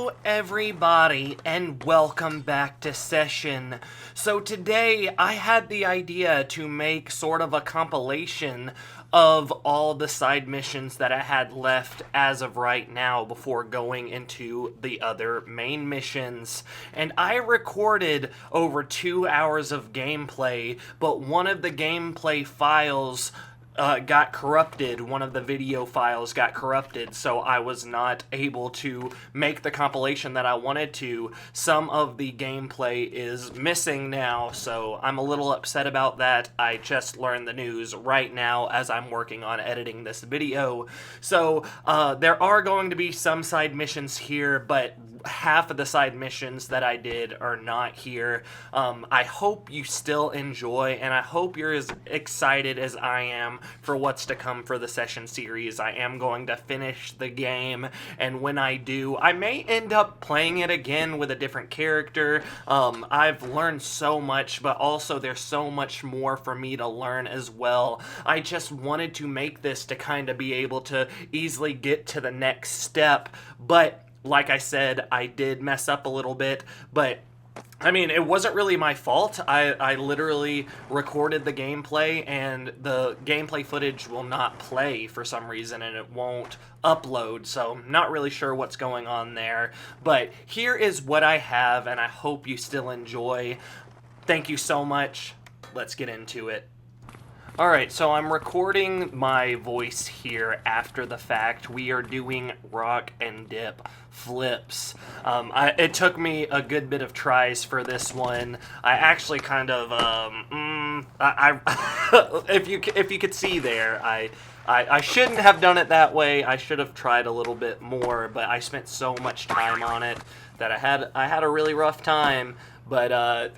Hello everybody and welcome back to session. So today I had the idea to make sort of a compilation of all the side missions that I had left as of right now before going into the other main missions. And I recorded over 2 hours of gameplay, but one of the gameplay files got corrupted. One of the video files got corrupted, so I was not able to make the compilation that I wanted to. Some of the gameplay is missing now, so I'm a little upset about that. I just learned the news right now as I'm working on editing this video. So there are going to be some side missions here, but half of the side missions that I did are not here. I hope you still enjoy, and I hope you're as excited as I am for what's to come for the session series. I am going to finish the game, and when I do, I may end up playing it again with a different character. I've learned so much, but also there's so much more for me to learn as well. I just wanted to make this to kind of be able to easily get to the next step, but like I said, I did mess up a little bit, but I mean, it wasn't really my fault. I literally recorded the gameplay, and the gameplay footage will not play for some reason, and it won't upload, so I'm not really sure what's going on there. But here is what I have, and I hope you still enjoy. Thank you so much. Let's get into it. Alright, so I'm recording my voice here after the fact. We are doing rock and dip flips. It took me a good bit of tries for this one. I actually kind of, if you could see there, I shouldn't have done it that way. I should have tried a little bit more, but I spent so much time on it that I had a really rough time. But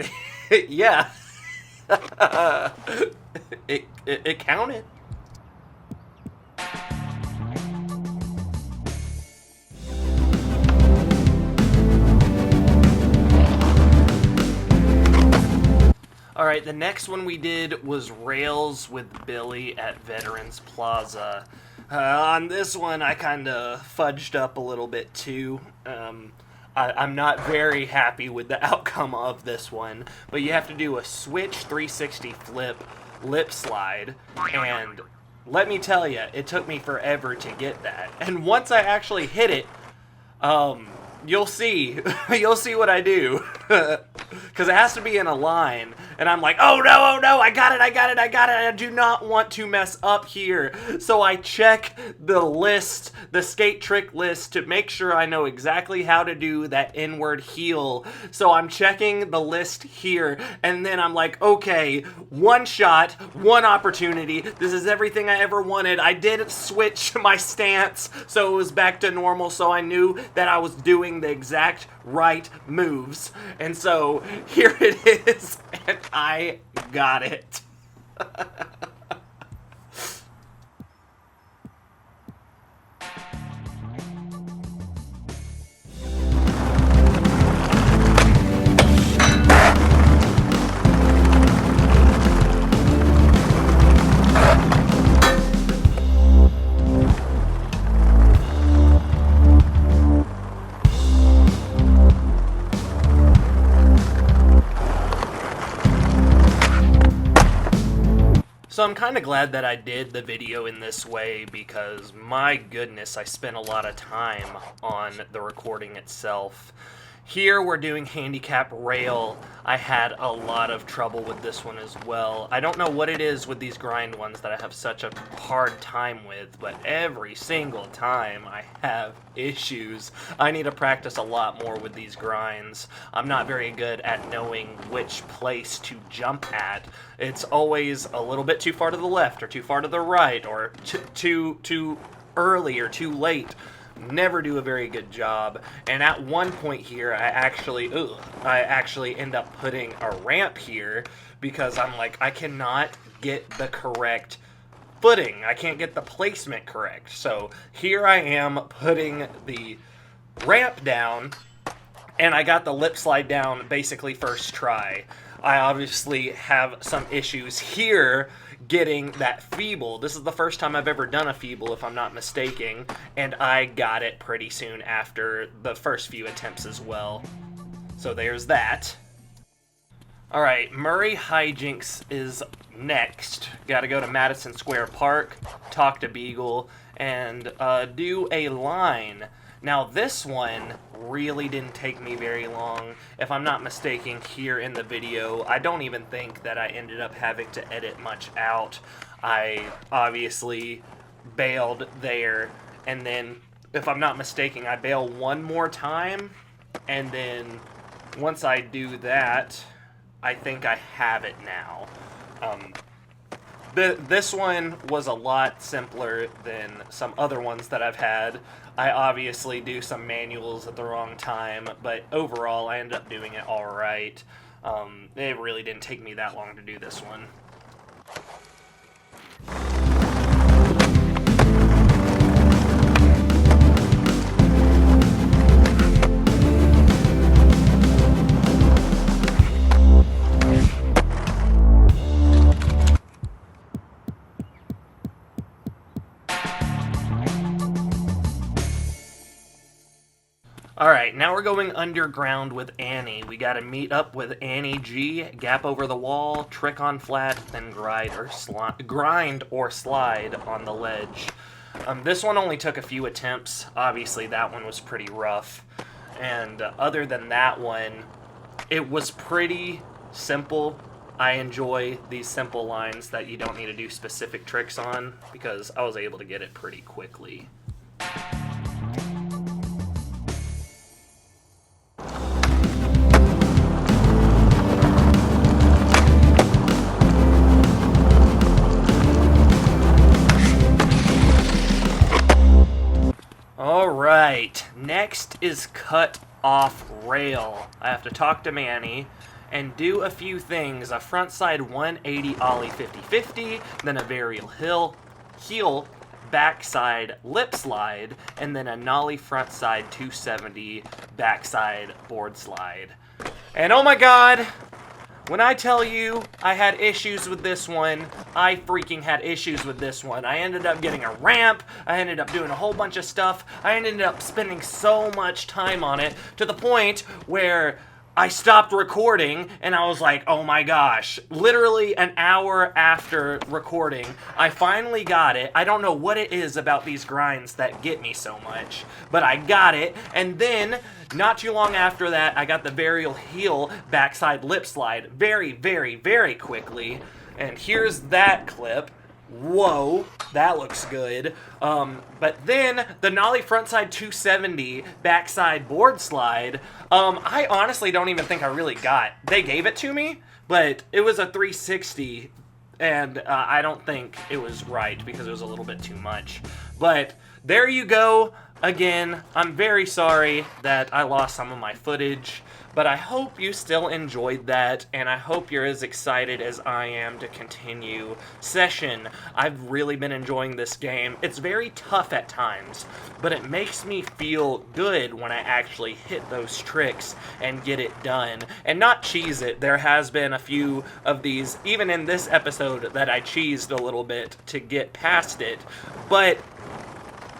yeah. It counted. Alright, the next one we did was Rails with Billy at Veterans Plaza. On this one, I kind of fudged up a little bit too. I'm not very happy with the outcome of this one, but you have to do a switch 360 flip lip slide, and let me tell you, it took me forever to get that. And once I actually hit it, you'll see what I do, because it has to be in a line, and I'm like, oh no, I got it, I do not want to mess up here. So I check the list, the skate trick list, to make sure I know exactly how to do that inward heel. So I'm checking the list here, and then I'm like, okay, one shot, one opportunity, this is everything I ever wanted. I did switch my stance, so it was back to normal, so I knew that I was doing the exact right moves. And so here it is, and I got it. So I'm kind of glad that I did the video in this way, because my goodness, I spent a lot of time on the recording itself. Here we're doing Handicap Rail. I had a lot of trouble with this one as well. I don't know what it is with these grind ones that I have such a hard time with, but every single time I have issues. I need to practice a lot more with these grinds. I'm not very good at knowing which place to jump at. It's always a little bit too far to the left or too far to the right, or too early or too late. Never do a very good job. And at one point here, I actually end up putting a ramp here, because I'm like, I cannot get the correct footing. I can't get the placement correct. So here I am putting the ramp down, and I got the lip slide down basically first try. I obviously have some issues here getting that feeble. This is the first time I've ever done a feeble, if I'm not mistaken, and I got it pretty soon after the first few attempts as well. So there's that. Alright, Murray Hijinks is next. Gotta go to Madison Square Park, talk to Beagle, and do a line. Now this one really didn't take me very long. If I'm not mistaken, here in the video, I don't even think that I ended up having to edit much out. I obviously bailed there, and then, if I'm not mistaken, I bail one more time, and then once I do that, I think I have it now. This one was a lot simpler than some other ones that I've had. I obviously do some manuals at the wrong time, but overall I ended up doing it alright. It really didn't take me that long to do this one. Alright, now we're going underground with Annie. We gotta meet up with Annie G, gap over the wall, trick on flat, then grind or slide on the ledge. This one only took a few attempts. Obviously, that one was pretty rough. And other than that one, it was pretty simple. I enjoy these simple lines that you don't need to do specific tricks on, because I was able to get it pretty quickly. Alright, next is cut off rail. I have to talk to Manny and do a few things. A frontside 180 ollie 50-50, then a varial heel, backside lip slide, and then a nollie frontside 270 backside board slide. And oh my god! When I tell you I had issues with this one, I freaking had issues with this one. I ended up getting a ramp, I ended up doing a whole bunch of stuff, I ended up spending so much time on it to the point where I stopped recording and I was like, oh my gosh. Literally an hour after recording, I finally got it. I don't know what it is about these grinds that get me so much, but I got it, and then not too long after that, I got the varial heel backside lip slide very, very, very quickly. And here's that clip. Whoa, that looks good. But then the nollie frontside 270 backside board slide, I honestly don't even think I really got. They gave it to me, but it was a 360, and I don't think it was right because it was a little bit too much. But there you go. Again, I'm very sorry that I lost some of my footage, but I hope you still enjoyed that, and I hope you're as excited as I am to continue Session. I've really been enjoying this game. It's very tough at times, but it makes me feel good when I actually hit those tricks and get it done. And not cheese it. There has been a few of these, even in this episode, that I cheesed a little bit to get past it, but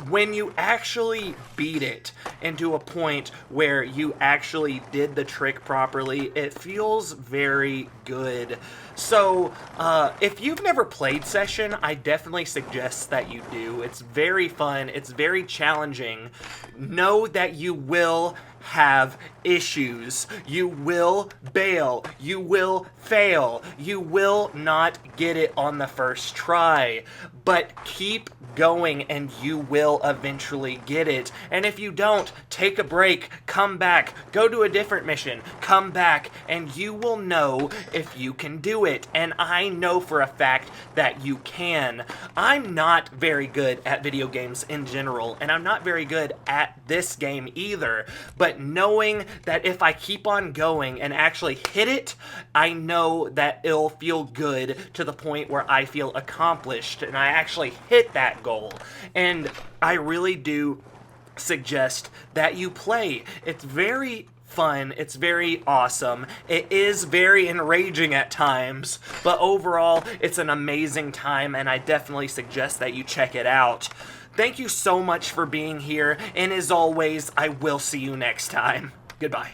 when you actually beat it into a point where you actually did the trick properly, it feels very good. So, if you've never played Session, I definitely suggest that you do. It's very fun. It's very challenging. Know that you will have issues. You will bail. You will fail. You will not get it on the first try. But keep going and you will eventually get it. And if you don't, take a break, come back, go to a different mission, come back, and you will know if you can do it. And I know for a fact that you can. I'm not very good at video games in general, and I'm not very good at this game either. But knowing that if I keep on going and actually hit it, I know that it'll feel good to the point where I feel accomplished and I actually hit that goal. And I really do suggest that you play. It's very fun. It's very awesome. It is very enraging at times, but overall, it's an amazing time, and I definitely suggest that you check it out. Thank you so much for being here, and as always, I will see you next time. Goodbye.